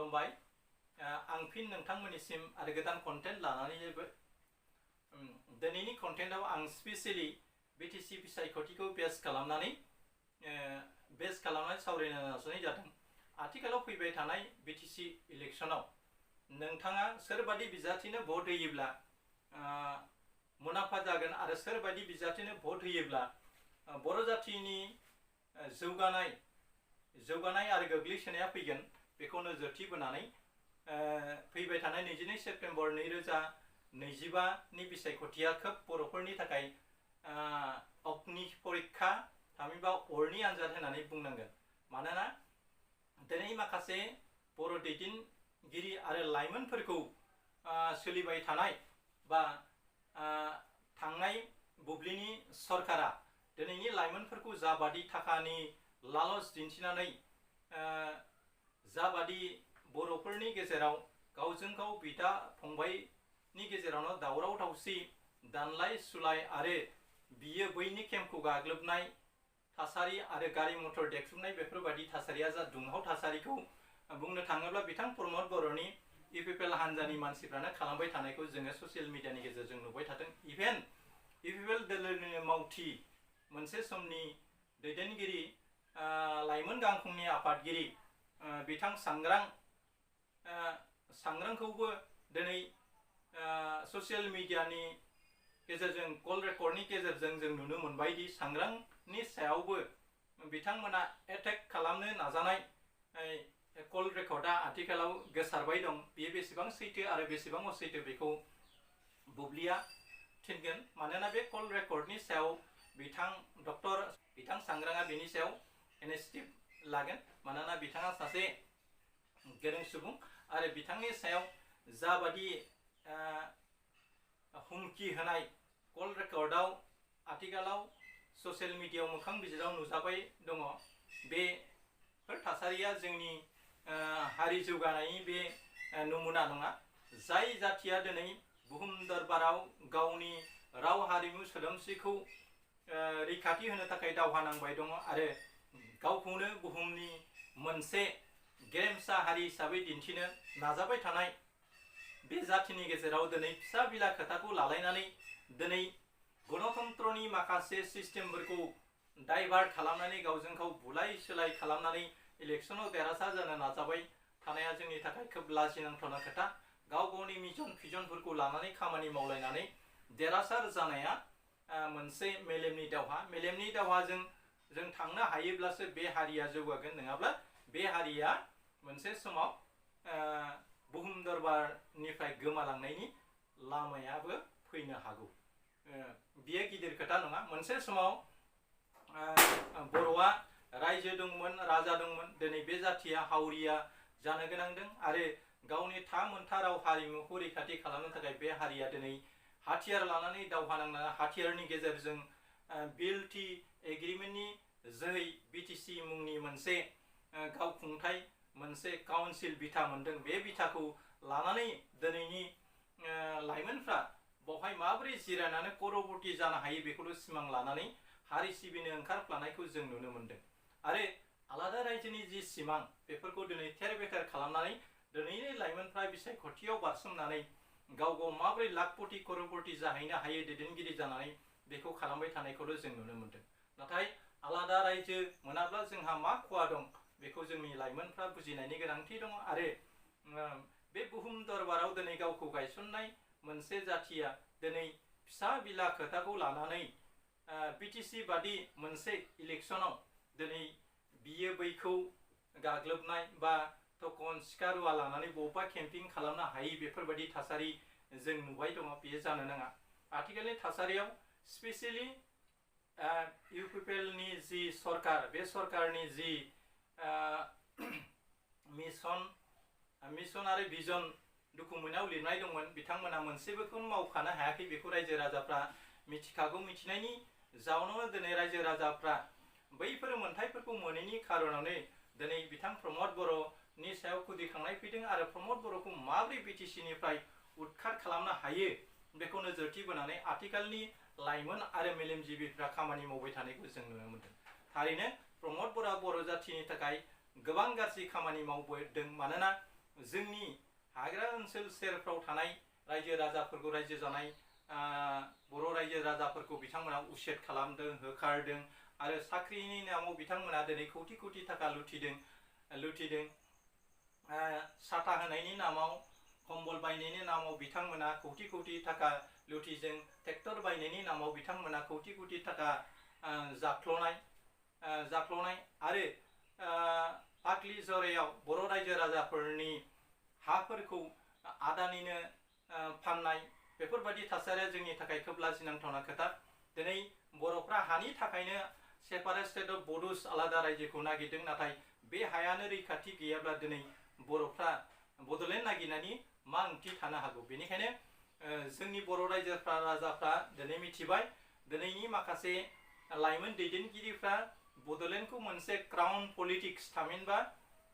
खुलुमबाय आं फिन नोंथांमोननिसिम आरो गोदान कन्टेन्ट लानानै दिनैनि कन्टेन्टआव आं स्पेशली BTC बिसायख'थिखौ बेस खालामनानै सावरायनो नाजानाय जादों। आथिखालाव फैबाय थानाय BTC इलेक्शनाव नोंथाङा सोरबादि बिजाथिनो भट होयोब्ला मुलाम्फा जागोन आरो सोरबादि बिजाथिनो भट होयोब्ला बर' जाथिनि जौगानाय आरो गोग्लैसोनाया फैगोन बेखौ नोजोरथि बोनानै फैबाय थानाय 22 सेप्तेम्बर 2025 नि बिसायख'थिया खोब बर'फोरनि थाखाय अग्नि परीक्षा थामहिनबा अरनि आनजाद होननानै बुंनांगोन। मानोना दिनै माखासे बर' दैदेनगिरि आरो लाइमोनफोरखौ सोलिबाय थानाय बा थांनाय बुब्लिनि सरकारा दिनैनि लाइमोनफोरखौ जाबादि थाखानि लालच दिन्थिनानै जाबादि बर'फोरनि गेजेराव गावजों गाव बिदा फंबायनि गेजेरावनो दावराव दावसि दानलाय सुलाय आरो बियो बैनि केम्पखौ गाग्लोबनाय थासारि आरो गारि मटर देख्रुबनाय बेफोरबायदि थासारिया जा दुंहाव थासारिखौ बुंनो थाङोब्ला बिथां प्रमद बर'नि इउपिपिएल हान्जानि मानसिफ्रानो खालामबाय थानायखौ जोङो ससियेल मिडियानि गेजेरजों नुबाय थादों। इभेन इउपिपिएल दोलोनि मावथि मोनसे समनि दैदेनगिरि लाइमोन गांखंनि आफादगिरि बिथां सांग्रांखौबो दिनै ससियेल मिडियानि गेजेरजों कल रेकर्डनि गेजेरजों जों नुनो मोनबायदि सांग्रांनि सायावबो बिथांमोना एटेक खालामनो नाजानाय कल रेकर्डआ आथिखालाव गोसारबाय दं। बेयो बेसेबां सैथो आरो बेसेबां असैथो बेखौ बुब्लिया थिनगोन। मानोना बे कल रेकर्डनि सायाव बिथां सांग्रांआ बेनि सायाव इनिशिएटिभ लागोन। मानोना बिथाङा सासे गोरों सुबुं आरो बिथांनि सायाव जाबादि हुमखि होनाय कल रेकर्डआव आथिखालाव ससियेल मिडियायाव मोखां बिजिराव नुजाबाय दङ। बेफोर थासारिया जोंनि हारि जौगानायनि बे नमुना नङा। जाय जाथिया दिनै बुहुम दरबाराव गावनि राव हारिमु सोदोमस्रिखौ रैखाथि होनो थाखाय दावहा नांबाय दङ आरो गावखौनो बुहुमनि मोनसे गेरेमसा हारि हिसाबै दिन्थिनो नाजाबाय थानाय बे जाथिनि गेजेराव दिनै फिसा बिला खोथाखौ लालायनानै दिनै गणतन्त्रनि माखासे सिस्टेमफोरखौ डाइभार्ट खालामनानै गावजों गाव बुलाय सोलाय खालामनानै इलेक्शनाव देरहासार जानो नाजाबाय थानाया जोंनि थाखाय खोब लाजिनांथावना खोथा। गाव गावनि मिशन भिजनफोरखौ लानानै खामानि मावलायनानै देरहासार जानाया मोनसे मेलेमनि दावहाजों जों थांनो हायोब्लासो बे हारिया जौगागोन। नङाब्ला बे हारिया मोनसे समाव बुहुम दरबारनिफ्राय गोमालांनायनि लामायाबो फैनो हागौ। बियो गिदिर खोथा नङा। मोनसे समाव बर'आ रायजो दंमोन, राजा दंमोन। दिनै बे जाथिया हावरिया जानो गोनांदों आरो गावनि मोनथा राव हारिमुखौ रैखाथि खालामनो थाखाय बे हारिया दिनै हाथियार लानानै दावहा नांनानै हाथियारनि गेजेरजों बिलटि एग्रिमेन्टनि जोहै BTC मुंनि मोनसे गावखुंथाय मोनसे काउन्सिल बिथा मोनदों। बे बिथाखौ लानानै दिनैनि लाइमोनफ्रा बावहाय माबोरै जिरायनानै कर'रपति जानो हायो बेखौल' सिमां लानानै हारि सिबिनो ओंखारफ्लानायखौ जों नुनो मोनदों। आरो आलादा रायजोनि जि सिमां बेफोरखौ दिनै थेर बेथेर खालामनानै दिनैनि लाइमोनफ्रा बिसायख'थियाव बारसोमनानै गाव माबोरै लाखपति कर'रपति जाहैनो हायो दैदेनगिरि जानानै बेखौ खालामबाय थानायखौल' जों नुनो मोनदों। नाथाय आलादा रायजो मोनाब्ला जोंहा मा खहा दं बेखौ जोंनि लाइमोनफ्रा बुजिनायनि गोनांथि दङ। आरो बे बुहुम दरबाराव दिनै गावखौ गायसननाय मोनसे जाथिया दिनै फिसा बिला खोथाखौ लानानै BTC बादि मोनसे इलेक्शनाव दिनै बियो बैखौ गाग्लोबनाय बा टकन सिखा रुवा लानानै बबेबा केम्पिं खालामनो हायि बेफोरबायदि थासारि जों नुबाय दङ। बेयो जानो नाङा। आथिखालनि थासारियाव स्पेसियेलि इउपिपिएलनि जि सरकार बे सरकारनि जि मिशन आरो भिजन डकुमेन्टआव लिरनाय दंमोन बिथांमोना मोनसेबोखौनो मावखानो हायाखै। बेखौ रायजो राजाफ्रा मिथिखागौ। मिथिनायनि जाउनावनो दिनै रायजो राजाफ्रा बैफोर मोनथायफोरखौ मोनैनि खारनावनो दिनै बिथां प्रमद बर'नि सायाव खुदिखांनाय फैदों आरो प्रमद बर'खौ माबोरै BTCनिफ्राय उदखार खालामनो हायो बेखौ नोजोरथि बोनानै आथिखालनि लाइमोन आरो मेलेमजिबिफ्रा खामानि मावबाय थानायखौ जों नुनो मोनदों। थारैनो प्रमद बर'आ बर' जाथिनि थाखाय गोबां गाज्रि खामानि मावबोदों। मानोना जोंनि हाग्रा ओनसोल सेरफ्राव थानाय रायजो राजाफोरखौ रायजो जानाय बर' रायजो राजाफोरखौ बिथांमोना उसेद खालामदों होखारदों आरो साख्रिनि नामाव बिथांमोना दिनै कौटि कौटि थाखा लुथिदों साथा होनायनि नामाव कम्बल बायनायनि नामाव बिथांमोना कौटि कौटि थाखा लुथिदों ट्रेक्टर बायनायनि नामाव बिथांमोना कौटि कौटि थाखा जाख्ल'नाय आरो फाग्लि जरायाव बर' रायजो राजाफोरनि हाफोरखौ आदानिनो फाननाय बेफोरबायदि थासारिया जोंनि थाखाय खोब लाजिनांथावना खोथा। दिनै बर'फ्रा हानि थाखायनो सेपारेट स्टेट अफ बड'स आलादा रायजोखौ नागिरदों, नाथाय बे हायानो रैखाथि गैयाब्ला दिनै बर'फ्रा बड'लेण्ड नागिरनायनि मा ओंथि थानो हागौ। बेनिखायनो जोंनि बर' राजाफ्रा दिनै मिथिबाय, दिनैनि माखासे लाइमोन दैदेनगिरिफ्रा बड'लेण्डखौ मोनसे क्राउन पलिटिक्स थामहिनबा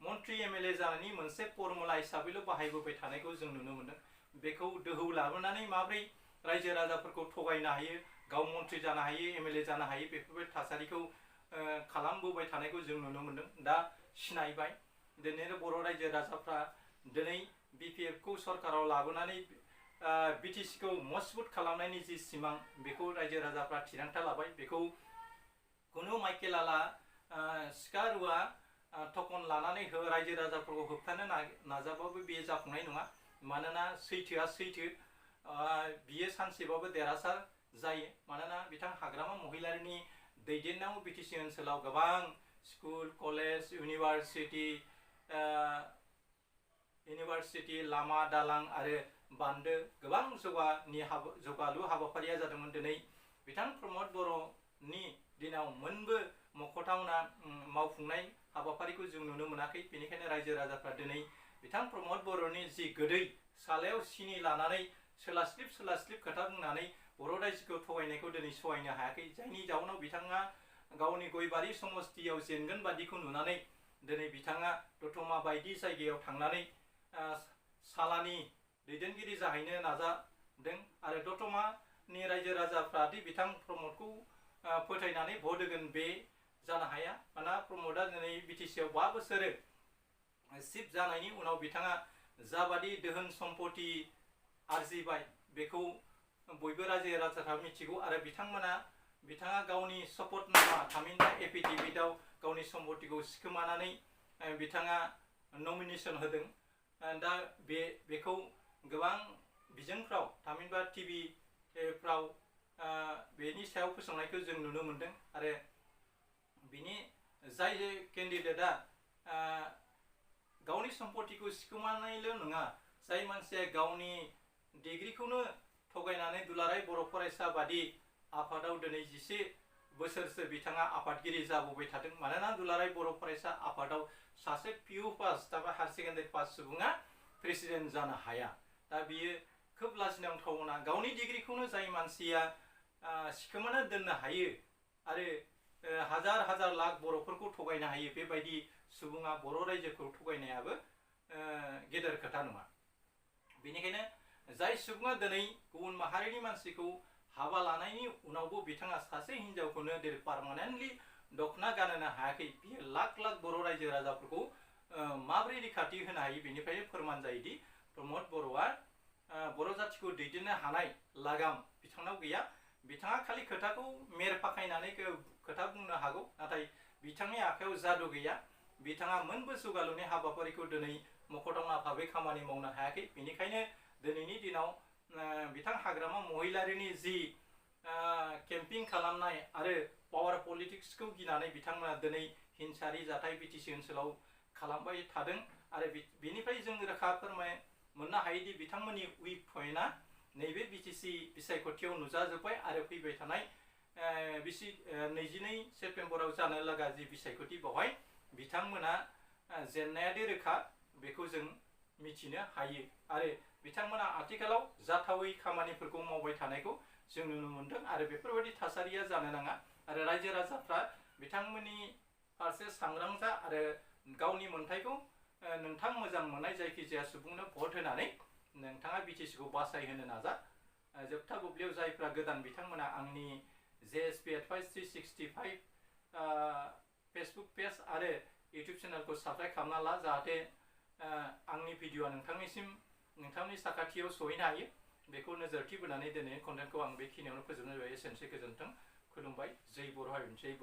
मन्त्रि एमएलए जानायनि मोनसे फर्मुला हिसाबैल' बाहायबोबाय थानायखौ जों नुनो मोनदों। बेखौ दोहौ लाबोनानै माब्रै रायजो राजाफोरखौ थगायनो हायो, गाव मन्त्रि जानो हायो, एमएलए जानो हायो, बेफोरबायदि थासारिखौ खालामबोबाय थानायखौ जों नुनो मोनदों। दा सिनायबाय दिनै बर' रायजो राजाफ्रा दिनै बिपिएफखौ सरकाराव लाबोनानै बिटिसिखौ मजबुत खालामनायनि जि सिमां बेखौ रायजो राजाफ्रा थिरांथा लाबाय। बेखौ खुनु माइकेलाला सिखा रुवा थखन लानानै रायजो राजाफोरखौ होबथानो नाजाबाबो बेयो जाफुंनाय नङा। मानोना सैथोआ सैथो, बियो सानसेबाबो देरहासार जायो। मानोना बिथां हाग्रामा महिलारिनि दैदेननायाव बिटिसि ओनसोलाव गोबां स्कुल कलेज इउनिभार्सिटि लामा दालां आरो बान्दो गोबां जौगालु हाबाफारिया जादोंमोन। दिनै बिथां प्रमद बर'नि दिनाव मोनबो मख'थावना मावफुंनाय हाबाफारिखौ जों नुनो मोनाखै। बेनिखायनो रायजो राजाफ्रा दिनै बिथां प्रमद बर'नि जि गोदै सालायाव सिनि लानानै सोलास्लिब खोथा बुंनानै बर' रायजोखौ थगायनायखौ दिनै सहायनो हायाखै, जायनि जाउनाव बिथाङा गावनि गयबारि समस्तियाव जेनगोन बादिखौ नुनानै दिनै बिथाङा दतमा बायदि जायगायाव थांनानै सालानि दैदेनगिरि जाहैनो नाजादों आरो दतमानि रायजो राजाफ्रा दि बिथां प्रमदखौ फोथायनानै भट होगोन बे जानो हाया। मानोना प्रमदआ दिनै बिटिसिआव 5 बोसोर चिफ जानायनि उनाव बिथाङा जाबादि दोहोन सम्पति आरजिबाय बेखौ बयबो रायजो राजाफ्रा मिथिगौ आरो बिथाङा गावनि शपथनामा थामहिनबा एफिडेभिटआव गावनि सम्पतिखौ सिखोमानानै बिथाङा नमिनेसन होदों। दा बेखौ गोबां बिजोंफ्राव थामहिनबा टिभिफ्राव बेनि सायाव फोसावनायखौ जों नुनो मोनदों आरो बिनि जाय केन्डिडेटआ गावनि सम्पतिखौ सिखोमानायल' नङा, जाय मानसिया गावनि डिग्रिखौनो थगायनानै दुलाराय बर' फरायसा बादि आफादाव दिनै 10 बोसोरसो बिथाङा आफादगिरि जाबोबाय थादों। मानोना दुलाराय बर' फरायसा आफादाव सासे पिइउ पास एबा हायार सेकेन्डारि पास सुबुङा प्रेसिडेन्ट जानो हाया। दा बियो खोब लाजिनांथावना। गावनि डिग्रिखौनो जाय मानसिया सिखोमाना दोननो हायो आरो हाजार लाख बर'फोरखौ थगायनो हायो, बेबायदि सुबुङा बर' रायजोखौ थगायनायाबो गेदेर खोथा नङा। बेनिखायनो जाय सुबुङा दिनै गुबुन माहारिनि मानसिखौ हाबा लानायनि उनावबो बिथाङा सासे हिनजावखौनो पारमानेन्टलि दखना गानहोनो हायाखै, बियो लाख बर' रायजो राजाफोरखौ माबोरै रैखाथि होनो हायो। बेनिफ्रायनो फोरमान जायोदि प्रमद बर'आ बर' जाथिखौ दैदेननो हानाय लागाम बिथांनाव गैया। बिथाङा खालि खोथाखौ मेर फाखायनानै खोथा बुंनो हागौ, नाथाय बिथांनि आखायाव जादु गैया। बिथाङा मोनबो जौगालुनि हाबाफारिखौ दिनै मख'थावना भाबै खामानि मावनो हायाखै। बेनिखायनो दिनैनि दिनाव बिथां हाग्रामा महिलारिनि जि केम्पिं खालामनाय आरो पावार पलिटिक्सखौ गिनानै बिथांमोना दिनै हिंसारि जाथाय बिटिसि ओनसोलाव खालामबाय थादों आरो बेनिफ्राय जों रोखा फोरमाय मोननो हायोदि बिथांमोननि उइक पइन्टआ नैबे बिटिसि बिसायख'थियाव नुजाजोब्बाय आरो फैबाय थानाय 22 सेप्तेम्बराव जानो लागा जि बिसायख'थि बेवहाय बिथांमोना जेननायादि रोखा बेखौ जों मिथिनो हायो आरो बिथांमोना आथिखालाव जाथावै खामानिफोरखौ मावबाय थानायखौ जों नुनो मोनदों आरो बेफोरबायदि थासारिया जानो नाङा आरो रायजो राजाफ्रा बिथांमोननि फारसे सांग्रां जा आरो गावनि मोन्थायखौ नोंथां मोजां मोननाय जायखिजाया सुबुंनो भट होनानै नोंथाङा बिटिसिखौ बासायहोनो नाजा। जोबथा बुब्लियाव जायफ्रा गोदान बिथांमोना आंनि JSP Advice 365 फेसबुक पेज आरो इउटुब चेनेलखौ साबस्क्राइब खालामना ला, जाहाथे आंनि भिडिअआ नोंथांनि साखाथियाव सहैनो हायो बेखौ नोजोरथि बोनानै दिनै कन्टेन्टखौ आं बेखिनियावनो फोजोबनाय जाबाय। एसेनोसै, गोजोन्थों, खुलुमबाय। जै बर' हारि, जै बर'।